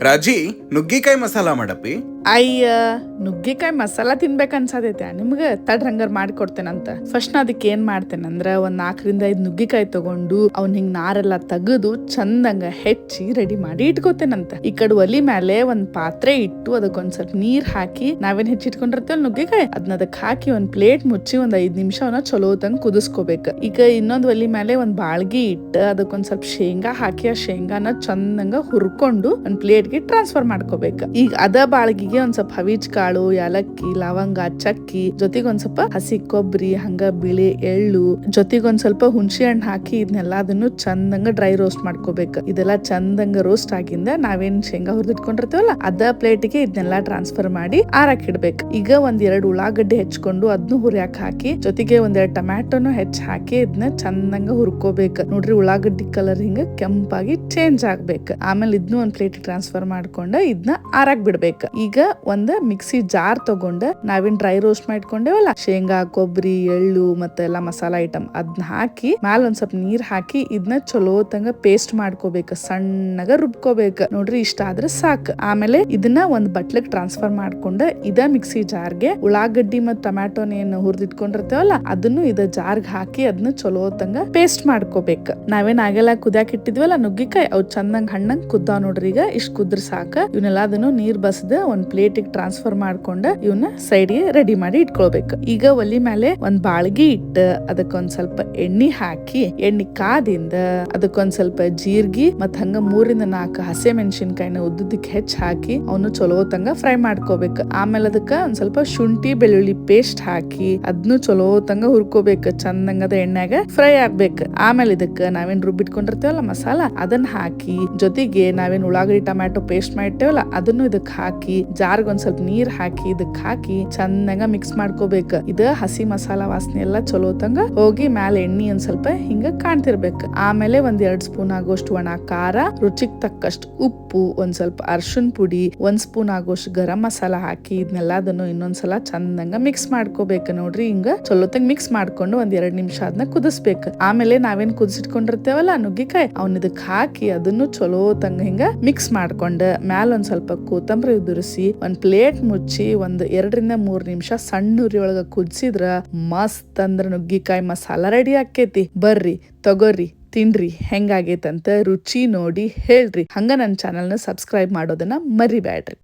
ರಾಜಿ ನುಗ್ಗಿಕಾಯಿ ಮಸಾಲ ಮಾಡಪ್ಪಿ. ಅಯ್ಯ ನುಗ್ಗಿಕಾಯಿ ಮಸಾಲ ತಿನ್ಬೇಕನ್ಸತೈತೆ ನಿಮ್ಗೆ ತಡ್ರಿ ಹಂಗಾರ ಮಾಡಿಕೊಡ್ತೇನಂತ. ಫಸ್ಟ್ ನಾ ಅದಕ್ಕೆ ಏನ್ ಮಾಡ್ತೇನಂದ್ರ ಒಂದ್ 4-5 ನುಗ್ಗಿಕಾಯಿ ತಗೊಂಡು ಅವ್ನ ಹಿಂಗ್ ನಾರೆಲ್ಲ ತೆಗೆದು ಚಂದಂಗ ಹೆಚ್ಚಿ ರೆಡಿ ಮಾಡಿ ಇಟ್ಕೋತೇನಂತ. ಈ ಕಡೆ ಒಲಿ ಮೇಲೆ ಒಂದ್ ಪಾತ್ರೆ ಇಟ್ಟು ಅದಕ್ಕೊಂದ್ ಸ್ವಲ್ಪ ನೀರ್ ಹಾಕಿ ನಾವೇನ್ ಹೆಚ್ಚಿಟ್ಕೊಂಡಿರ್ತೇವಲ್ಲ ನುಗ್ಗಿಕಾಯಿ ಅದನ್ನ ಅದಕ್ಕೆ ಹಾಕಿ ಒಂದ್ ಪ್ಲೇಟ್ ಮುಚ್ಚಿ ಒಂದ್ 5 ನಿಮಿಷ ಅವನ್ನ ಚಲೋ ತಂಗ ಕುದಿಸ್ಕೋಬೇಕು. ಈಗ ಇನ್ನೊಂದ್ ಒಲಿ ಮೇಲೆ ಒಂದ್ ಬಾಳ್ಗಿ ಇಟ್ಟು ಅದಕ್ಕೊಂದ್ ಸ್ವಲ್ಪ ಶೇಂಗಾ ಹಾಕಿ ಆ ಶೇಂಗಾನ ಚಂದಂಗ ಹುರ್ಕೊಂಡು ಒಂದ್ ಪ್ಲೇಟ್ಗೆ ಟ್ರಾನ್ಸ್ಫರ್ ಮಾಡ್ಕೋಬೇಕು. ಈಗ ಅದ ಬಾಳ್ಗಿಗೆ ಒಂದ್ ಸ್ವಲ್ಪ ಹವಿಜ್ ಕಾಳು, ಯಾಲಕ್ಕಿ, ಲವಂಗ, ಚಕ್ಕಿ ಜೊತೆಗೆ ಒಂದ್ ಸ್ವಲ್ಪ ಹಸಿ ಕೊಬ್ಬರಿ, ಹಂಗ ಬಿಳಿ ಎಳ್ಳು ಜೊತೆಗೆ ಒಂದ್ ಸ್ವಲ್ಪ ಹುಣಸೆ ಹಣ್ಣು ಹಾಕಿ ಇದನ್ನೆಲ್ಲದನ್ನು ಚಂದಂಗ ಡ್ರೈ ರೋಸ್ಟ್ ಮಾಡ್ಕೋಬೇಕು. ಇದೆಲ್ಲ ಚಂದಂಗ ರೋಸ್ಟ್ ಆಗಿಂದ ನಾವೇನ್ ಶೇಂಗಾ ಹುರಿದಿಟ್ಕೊಂಡಿರ್ತೇವಲ್ಲ ಅದ ಪ್ಲೇಟ್ಗೆ ಇದನ್ನೆಲ್ಲ ಟ್ರಾನ್ಸ್ಫರ್ ಮಾಡಿ ಆರಾಕ್ ಇಡ್ಬೇಕು. ಈಗ 1-2 ಉಳ್ಳಾಗಡ್ಡಿ ಹೆಚ್ಕೊಂಡು ಅದನ್ನು ಹುರಿಯಾಕ್ ಹಾಕಿ ಜೊತೆಗೆ 1-2 ಟೊಮ್ಯಾಟೋನು ಹೆಚ್ಚ್ ಹಾಕಿ ಇದನ್ನ ಚಂದಂಗ ಹುರ್ಕೋಬೇಕು. ನೋಡ್ರಿ ಉಳ್ಳಾಗಡ್ಡಿ ಕಲರ್ ಹಿಂಗ ಕೆಂಪಾಗಿ ಚೇಂಜ್ ಆಗ್ಬೇಕು. ಆಮೇಲೆ ಇದನ್ನು ಒಂದ್ ಪ್ಲೇಟ್ ಟ್ರಾನ್ಸ್ಫರ್ ಮಾಡ್ಕೊಂಡ ಇದನ್ನ ಆರಾಕ್ ಬಿಡ್ಬೇಕು. ಈಗ ಒಂದ್ ಮಿಕ್ಸಿ ಜಾರ್ ತಗೊಂಡ ನಾವೇನ್ ಡ್ರೈ ರೋಸ್ಟ್ ಮಾಡ್ಕೊಂಡೇವಲ್ಲ ಶೇಂಗಾ, ಕೊಬ್ಬರಿ, ಎಳ್ಳು ಮತ್ತೆ ಎಲ್ಲಾ ಮಸಾಲಾ ಐಟಮ್ ಅದನ್ನ ಹಾಕಿ ಮ್ಯಾಲ ಒಂದ್ ಸ್ವಲ್ಪ ನೀರ್ ಹಾಕಿ ಇದನ್ನ ಚಲೋ ತಂಗ ಪೇಸ್ಟ್ ಮಾಡ್ಕೋಬೇಕು, ಸಣ್ಣಗ ರುಬ್ಕೋಬೇಕು. ನೋಡ್ರಿ ಇಷ್ಟ ಆದ್ರೆ ಸಾಕು. ಆಮೇಲೆ ಇದನ್ನ ಒಂದ್ ಬಟ್ಲಕ್ ಟ್ರಾನ್ಸ್ಫರ್ ಮಾಡ್ಕೊಂಡ ಇದ ಮಿಕ್ಸಿ ಜಾರ್ಗೆ ಉಳ್ಳಾಗಡ್ಡಿ ಮತ್ ಟೊಮ್ಯಾಟೋನ ಏನ್ ಹುರಿದಿಟ್ಕೊಂಡಿರ್ತೇವಲ್ಲ ಅದನ್ನು ಇದ ಜಾರ್ಗ್ ಹಾಕಿ ಅದನ್ನ ಚಲೋ ತಂಗ ಪೇಸ್ಟ್ ಮಾಡ್ಕೋಬೇಕು. ನಾವೇನ್ ಆಗೆಲ್ಲ ಕುದ್ಯಾಕ್ ಇಟ್ಟಿದ್ವಲ್ಲ ನುಗ್ಗಿಕಾಯಿ ಅವ್ ಚಂದಂಗ್ ಹಣ್ಣಂಗ್ ಕುದ್ದಾವ್ ನೋಡ್ರಿ. ಈಗ ಇಷ್ಟ ಕುದ್ರ ಸಾಕ. ಇವನ್ನೆಲ್ಲ ಅದನ್ನು ನೀರ್ ಬಸದ ಒಂದ್ ಪ್ಲೇಟಿಗೆ ಟ್ರಾನ್ಸ್ಫರ್ ಮಾಡ್ಕೊಂಡ ಇವನ್ನ ಸೈಡ್ಗೆ ರೆಡಿ ಮಾಡಿ ಇಟ್ಕೊಳ್ಬೇಕು. ಈಗ ಒಲಿ ಮೇಲೆ ಒಂದ್ ಬಾಳ್ಗಿ ಇಟ್ಟ ಅದಕ್ಕೊಂದ್ ಸ್ವಲ್ಪ ಎಣ್ಣಿ ಹಾಕಿ ಎಣ್ಣಿ ಕಾದಿಂದ ಅದಕ್ಕೊಂದ್ ಸ್ವಲ್ಪ ಜೀರ್ಗಿ ಮತ್ ಹಂಗ 3-4 ಹಸೆ ಮೆಣಸಿನ್ಕಾಯಿನ ಉದ್ದಕ್ಕೆ ಹೆಚ್ಚ್ ಹಾಕಿ ಅವನು ಚಲೋ ತಂಗ ಫ್ರೈ ಮಾಡ್ಕೋಬೇಕು. ಆಮೇಲೆ ಅದಕ್ಕ ಒಂದ್ ಸ್ವಲ್ಪ ಶುಂಠಿ ಬೆಳ್ಳುಳ್ಳಿ ಪೇಸ್ಟ್ ಹಾಕಿ ಅದನ್ನು ಚಲೋ ತಂಗ ಹುರ್ಕೋಬೇಕು. ಚಂದಂಗದ ಎಣ್ಣೆಗ ಫ್ರೈ ಆಗ್ಬೇಕು. ಆಮೇಲೆ ಇದಕ್ಕ ನಾವೇನ್ ರುಬ್ಬಿಟ್ಕೊಂಡಿರ್ತೇವಲ್ಲ ಮಸಾಲ ಅದನ್ನ ಹಾಕಿ ಜೊತೆಗೆ ನಾವೇನ್ ಉಳ್ಳಾಗಡ್ಡಿ ಟೊಮ್ಯಾಟೊ ಪೇಸ್ಟ್ ಮಾಡಿರ್ತೇವಲ್ಲ ಅದನ್ನು ಇದಕ್ ಹಾಕಿ ಜಾರ್ಗ್ ಒಂದ್ ಸ್ವಲ್ಪ ನೀರ್ ಹಾಕಿ ಇದಕ್ ಹಾಕಿ ಚಂದಂಗ ಮಿಕ್ಸ್ ಮಾಡ್ಕೋಬೇಕು. ಇದ ಹಸಿ ಮಸಾಲ ವಾಸನೆ ಎಲ್ಲಾ ಚಲೋ ತಂಗ ಹೋಗಿ ಮ್ಯಾಲ ಎಣ್ಣಿ ಒಂದ್ ಸ್ವಲ್ಪ ಹಿಂಗ ಕಾಣ್ತಿರ್ಬೇಕು. ಆಮೇಲೆ 1-2 ಸ್ಪೂನ್ ಆಗೋಷ್ಟು ಒಣ ಖಾರ, ರುಚಿಗೆ ತಕ್ಕಷ್ಟು ಉಪ್ಪು, ಒಂದ್ ಸ್ವಲ್ಪ ಅರ್ಶಿನ್ ಪುಡಿ, 1 ಸ್ಪೂನ್ ಆಗೋಷ್ಟು ಗರಂ ಮಸಾಲ ಹಾಕಿ ಇದನ್ನೆಲ್ಲದನ್ನು ಇನ್ನೊಂದ್ಸಲ ಚಂದಂಗ ಮಿಕ್ಸ್ ಮಾಡ್ಕೋಬೇಕು. ನೋಡ್ರಿ ಹಿಂಗ ಚಲೋ ತಂಗ ಮಿಕ್ಸ್ ಮಾಡ್ಕೊಂಡು 1-2 ನಿಮಿಷ ಅದನ್ನ ಕುದಿಸ್ಬೇಕು. ಆಮೇಲೆ ನಾವೇನ್ ಕುದಿಸಿಟ್ಕೊಂಡಿರ್ತೇವಲ್ಲ ನುಗ್ಗಿಕಾಯಿ ಅವನ್ ಇದಕ್ ಹಾಕಿ ಅದನ್ನು ಚಲೋ ತಂಗ ಹಿಂಗ ಮಿಕ್ಸ್ ಮಾಡ್ಕೊಂಡ ಮ್ಯಾಲ ಒಂದ್ ಸ್ವಲ್ಪ ಕೊತ್ತಂಬರಿ ಉದುರಿಸಿ ಒಂದ್ ಪ್ಲೇಟ್ ಮುಚ್ಚಿ 2-3 ನಿಮಿಷ ಸಣ್ಣ ಉರಿ ಒಳಗ ಕುದಿಸಿದ್ರ ಮಸ್ತ್ ಅಂದ್ರ ನುಗ್ಗಿಕಾಯಿ ಮಸಾಲ ರೆಡಿ ಆಕೇತಿ. ಬರ್ರಿ ತಗೋರಿ ತಿನ್ರಿ ಹೆಂಗಾಗೈತಂತ ರುಚಿ ನೋಡಿ ಹೇಳ್ರಿ. ಹಂಗ ನನ್ನ ಚಾನಲ್ನ ಸಬ್ಸ್ಕ್ರೈಬ್ ಮಾಡೋದನ್ನ ಮರಿಬ್ಯಾಡ್ರಿ.